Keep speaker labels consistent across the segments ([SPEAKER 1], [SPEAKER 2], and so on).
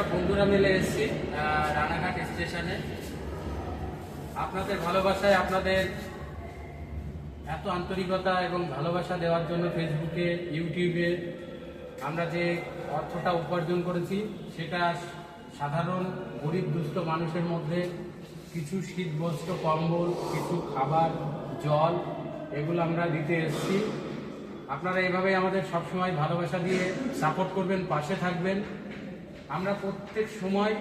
[SPEAKER 1] সব বন্ধুরা মিলে এসেছি রানাঘাট স্টেশনে। আপনাদের ভালোবাসায়, আপনাদের এত আন্তরিকতা এবং ভালোবাসা দেওয়ার জন্য ফেসবুকে, ইউটিউবে আমরা যে অর্থটা উপার্জন করেছি সেটা সাধারণ গরিব দুস্থ মানুষের মধ্যে কিছু শীতবস্ত্র, কম্বল, কিছু খাবার, জল এগুলো আমরা দিতে এসেছি। আপনারা এইভাবেই আমাদের সবসময় ভালোবাসা দিয়ে সাপোর্ট করবেন, পাশে থাকবেন। আমরা প্রত্যেক সময়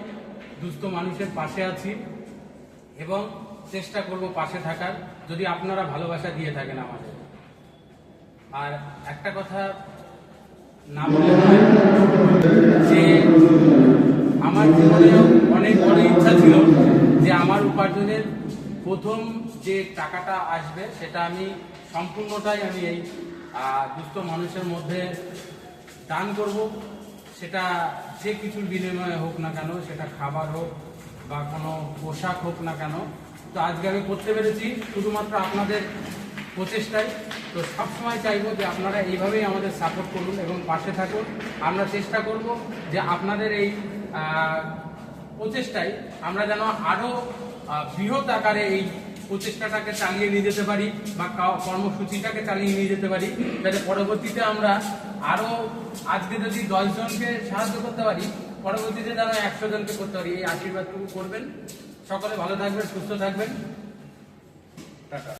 [SPEAKER 1] দুস্থ মানুষের পাশে আছি এবং চেষ্টা করব পাশে থাকার, যদি আপনারা ভালোবাসা দিয়ে থাকেন আমাদের। আর একটা কথা না বলে নয় যে আমার জীবনেও অনেক বড় ইচ্ছা ছিল যে আমার উপার্জনের প্রথম যে টাকাটা আসবে সেটা আমি সম্পূর্ণটাই আমি এই দুস্থ মানুষের মধ্যে দান করব। সেটা যে কিছুর বিনিময়ে হোক না কেন, সেটা খাবার হোক বা কোনো পোশাক হোক না কেন। তো আজকে আমি করতে পেরেছি শুধুমাত্র আপনাদের প্রচেষ্টায়। তো সবসময় চাইবো যে আপনারা এইভাবেই আমাদের সাপোর্ট করুন এবং পাশে থাকুন। আমরা চেষ্টা করব যে আপনাদের এই প্রচেষ্টায় আমরা যেন আরও বৃহৎ আকারে এই প্রচেষ্টাটাকে চালিয়ে নিয়ে যেতে পারি বা কর্মসূচিটাকে চালিয়ে নিয়ে যেতে পারি, যাতে পরবর্তীতে আমরা আরও, আজকে যদি 10 জনকে সাহায্য করতে পারি, পরবর্তীতে যেন 100 জনকে করতে পারি। এই আশীর্বাদটুকু করবেন। সকলে ভালো থাকবেন, সুস্থ থাকবেন। টাটা।